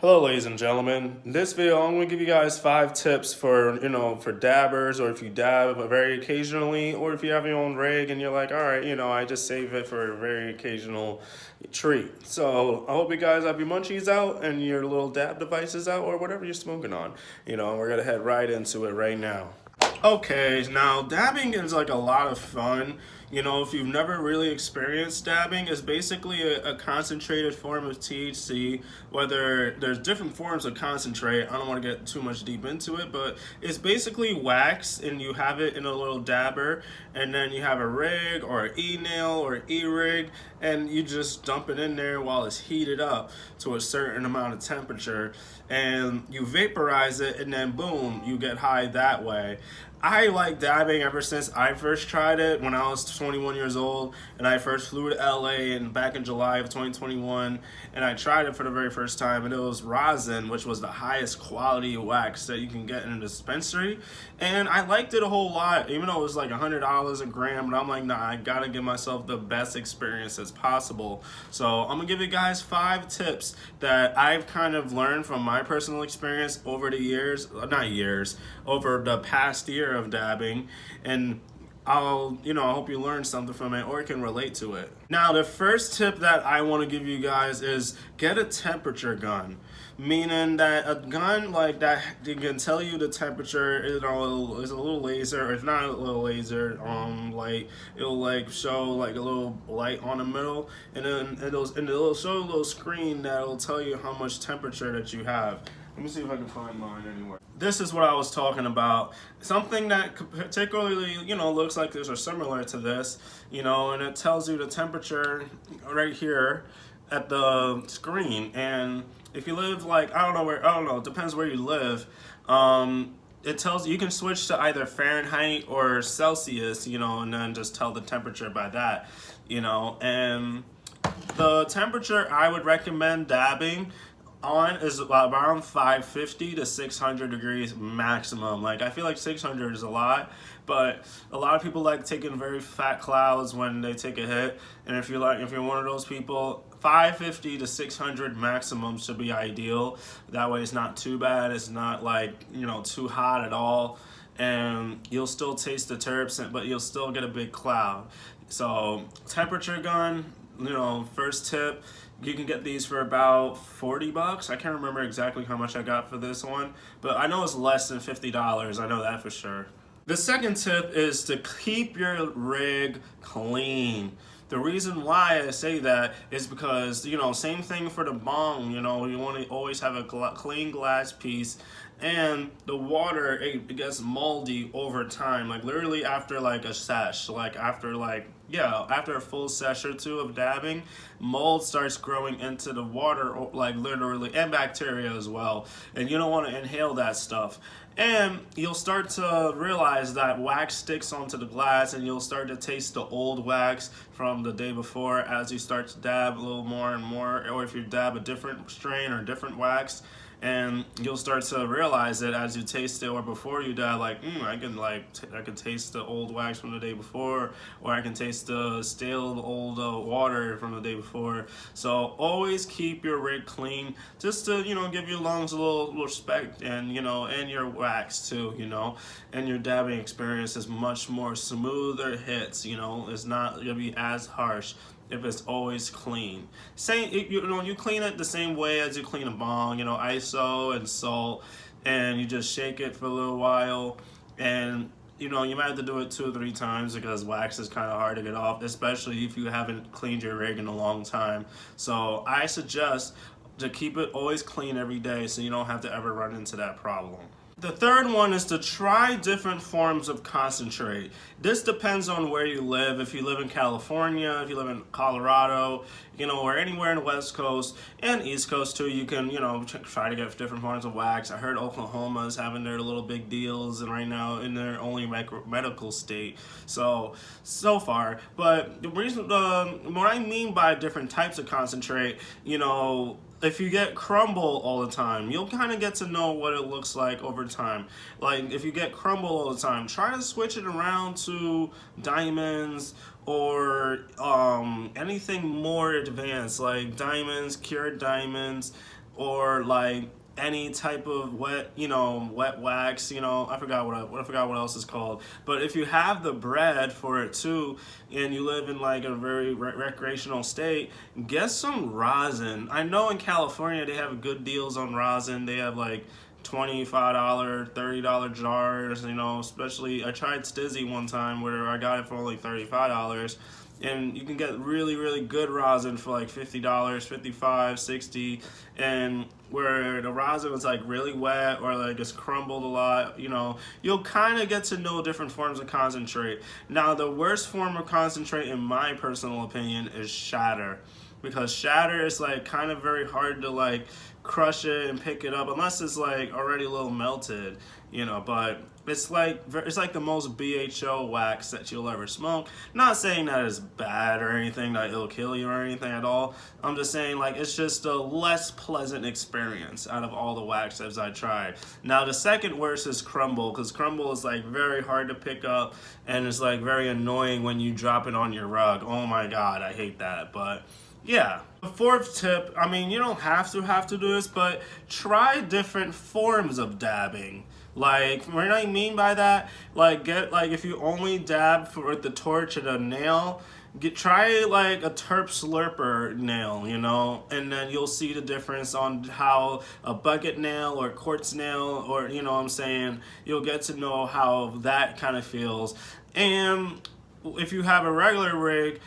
Hello, ladies and gentlemen. In this video, I'm going to give you guys 5 tips for, for dabbers, or if you dab very occasionally, or if you have your own rig and you're like, all right, I just save it for a very occasional treat. So I hope you guys have your munchies out and your little dab devices out, or whatever you're smoking on. We're going to head right into it right now. Okay, now dabbing is like a lot of fun. If you've never really experienced dabbing, it's basically a concentrated form of THC. Whether there's different forms of concentrate, I don't want to get too much deep into it, but it's basically wax, and you have it in a little dabber, and then you have a rig or an e-nail or e-rig, and you just dump it in there while it's heated up to a certain amount of temperature, and you vaporize it, and then boom, you get high that way. I like dabbing ever since I first tried it when I was 21 years old, and I first flew to LA and back in July of 2021, and I tried it for the very first time, and it was rosin, which was the highest quality wax that you can get in a dispensary, and I liked it a whole lot, even though it was like $100 a gram, but I'm like, nah, I gotta give myself the best experience as possible. So I'm gonna give you guys 5 tips that I've kind of learned from my personal experience over the years, not years, over the past year of dabbing, and I hope you learned something from it or can relate to it. Now, the first tip that I want to give you guys is get a temperature gun. Meaning that a gun like that, you can tell you the temperature, is a little laser, or if not a little laser, light, it'll like show like a little light on the middle, and then it'll show a little screen that'll tell you how much temperature that you have. Let me see if I can find mine anywhere. This is what I was talking about. Something that particularly, looks like this or similar to this, and it tells you the temperature right here at the screen. And if you live like, I don't know, it depends where you live. It tells you can switch to either Fahrenheit or Celsius, and then just tell the temperature by that, and the temperature I would recommend dabbing on is around 550 to 600 degrees maximum. Like, I feel like 600 is a lot, but a lot of people like taking very fat clouds when they take a hit. And if you're one of those people, 550 to 600 maximum should be ideal. That way it's not too bad. It's not like, too hot at all. And you'll still taste the terps, but you'll still get a big cloud. So temperature gun, first tip, you can get these for about 40 bucks. I can't remember exactly how much I got for this one, but I know it's less than $50. I know that for sure. The second tip is to keep your rig clean. The reason why I say that is because, same thing for the bong, you want to always have a clean glass piece, and the water, it gets moldy over time, like literally after like a sesh, like after a full sesh or two of dabbing, mold starts growing into the water, like literally, and bacteria as well, and you don't want to inhale that stuff. And you'll start to realize that wax sticks onto the glass, and you'll start to taste the old wax from the day before as you start to dab a little more and more, or if you dab a different strain or different wax, and you'll start to realize it as you taste it, or before you dab, like, I can taste the old wax from the day before, or I can taste the stale old water from the day before. So always keep your rig clean, just to give your lungs a little respect, and and your wax too, and your dabbing experience is much more smoother hits. It's not gonna be as harsh if it's always clean. You clean it the same way as you clean a bong, ISO and salt, and you just shake it for a little while, and you might have to do it 2 or 3 times because wax is kind of hard to get off, especially if you haven't cleaned your rig in a long time. So I suggest to keep it always clean every day so you don't have to ever run into that problem. The third one is to try different forms of concentrate. This depends on where you live. If you live in California, if you live in Colorado, or anywhere in the West Coast and East Coast too, you can, try to get different forms of wax. I heard Oklahoma is having their little big deals, and right now in their only medical state. So far. But the reason, what I mean by different types of concentrate, if you get crumble all the time, you'll kind of get to know what it looks like over time. Like, if you get crumble all the time, try to switch it around to diamonds, or anything more advanced, like diamonds, cured diamonds, or like any type of wet, wet wax, I forgot what else it's called. But if you have the bread for it too, and you live in like a very recreational state, get some rosin. I know in California they have good deals on rosin. They have like $25, $30 jars, especially I tried Stizzy one time where I got it for only $35, and you can get really, really good rosin for like $50, 55, 60, and where the rosin is like really wet or like it's crumbled a lot, you'll kind of get to know different forms of concentrate. Now, the worst form of concentrate, in my personal opinion, is shatter, because shatter is like kind of very hard to like crush it and pick it up unless it's like already a little melted, but it's like the most BHO wax that you'll ever smoke. Not saying that it's bad or anything, that it'll kill you or anything at all. I'm just saying like it's just a less pleasant experience out of all the waxes I tried. Now the second worst is crumble, because crumble is like very hard to pick up and it's like very annoying when you drop it on your rug. Oh my god, I hate that. But yeah. The fourth tip, I mean, you don't have to do this, but try different forms of dabbing. Like, what I mean by that, like, if you only dab with the torch and a nail, try like a terp slurper nail, and then you'll see the difference on how a bucket nail or quartz nail, or, what I'm saying, you'll get to know how that kind of feels. And if you have a regular rig,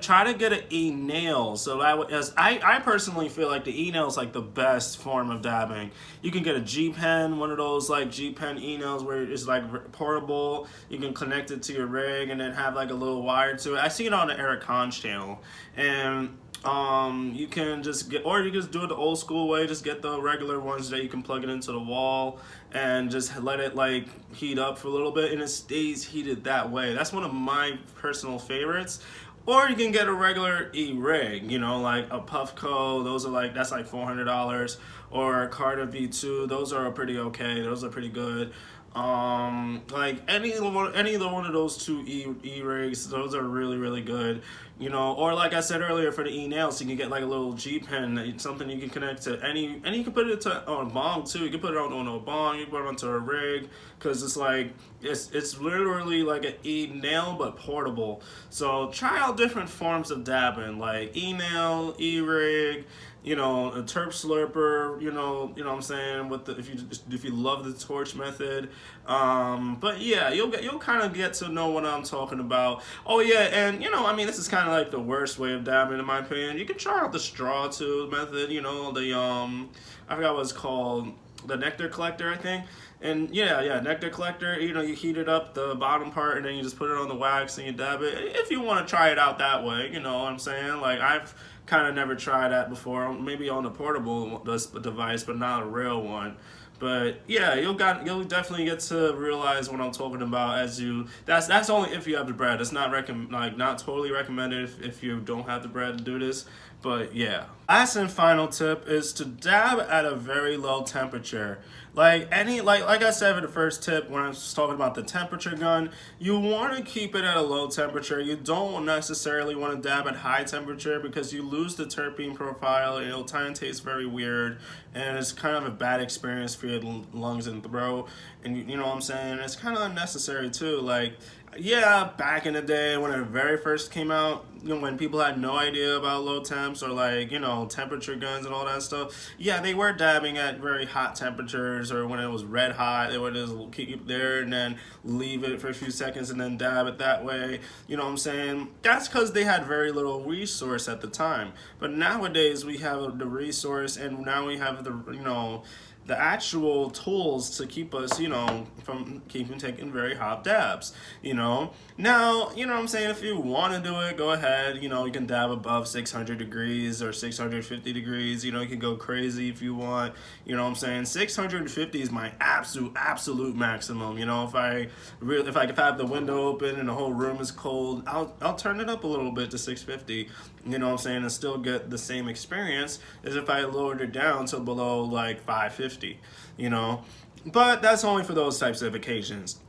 try to get an e-nail. So I personally feel like the e-nail is like the best form of dabbing. You can get a G-Pen, one of those like G-Pen e-nails where it's like portable. You can connect it to your rig and then have like a little wire to it. I see it on the Eric Conch channel, and you can just do it the old school way. Just get the regular ones that you can plug it into the wall and just let it like heat up for a little bit, and it stays heated that way. That's one of my personal favorites. Or you can get a regular e-rig, like a Puffco. That's like $400. Or a Carter V2. Those are pretty okay. Those are pretty good. Like any one of those two e-rigs, those are really, really good. Or like I said earlier, for the e-nails, you can get like a little G-Pen, something you can connect to and you can put it on a bong too. You can put it on a bong, you can put it onto a rig, because it's like, it's literally like an e-nail, but portable. So try out different forms of dabbing, like e-nail, e-rig, a terp slurper, what I'm saying, if you love the torch method. But yeah, you'll kind of get to know what I'm talking about. Oh yeah, and this is kind of like the worst way of dabbing in my opinion. You can try out the straw tube method, I forgot what it's called, the nectar collector, I think. And yeah, nectar collector, you heat it up, the bottom part, and then you just put it on the wax and you dab it. If you want to try it out that way, what I'm saying? Like, I've kind of never tried that before, maybe on a portable device, but not a real one. But yeah, you'll definitely get to realize what I'm talking about that's only if you have the bread. It's not not totally recommended if you don't have the bread to do this. But yeah. Last and final tip is to dab at a very low temperature. Like I said in the first tip when I was talking about the temperature gun, you want to keep it at a low temperature. You don't necessarily want to dab at high temperature, because you lose the terpene profile. It'll kind of taste very weird, and it's kind of a bad experience for your lungs and throat. And you know what I'm saying? It's kind of unnecessary too. Like, yeah, back in the day when it very first came out, when people had no idea about low temps or like, temperature guns and all that stuff, yeah, they were dabbing at very hot temperatures, or when it was red hot, they would just keep it there and then leave it for a few seconds and then dab it that way. You know what I'm saying? That's because they had very little resource at the time. But nowadays we have the resource, and now we have the actual tools to keep us, from taking very hot dabs, Now, what I'm saying, if you want to do it, go ahead, you can dab above 600 degrees or 650 degrees, you can go crazy if you want, what I'm saying. 650 is my absolute maximum, if I have the window open and the whole room is cold, I'll turn it up a little bit to 650, what I'm saying, and still get the same experience as if I lowered it down to below like 550, But that's only for those types of occasions.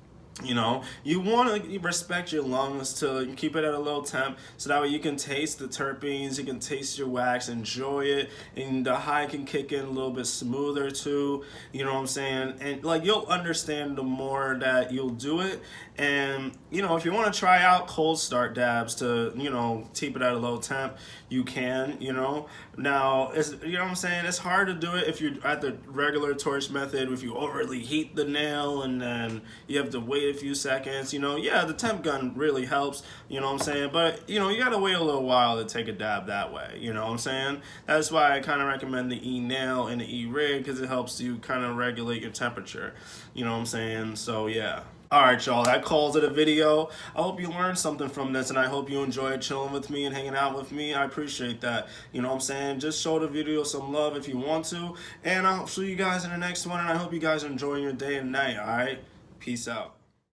You know, you want to respect your lungs to keep it at a low temp so that way you can taste the terpenes, you can taste your wax, enjoy it, and the high can kick in a little bit smoother too. You know what I'm saying? And like you'll understand the more that you'll do it. And you know, if you want to try out cold start dabs to, you know, keep it at a low temp, you can, you know. Now, it's, you know what I'm saying? It's hard to do it if you're at the regular torch method, if you overly heat the nail and then you have to wait a few seconds, you know. Yeah, the temp gun really helps, you know what I'm saying? But, you know, you gotta wait a little while to take a dab that way, you know what I'm saying? That's why I kind of recommend the E-nail and the E-rig, because it helps you kind of regulate your temperature, you know what I'm saying? So, yeah. Alright, y'all, that calls it a video. I hope you learned something from this, and I hope you enjoyed chilling with me and hanging out with me. I appreciate that. You know what I'm saying? Just show the video some love if you want to, and I'll see you guys in the next one, and I hope you guys are enjoying your day and night, alright? Peace out.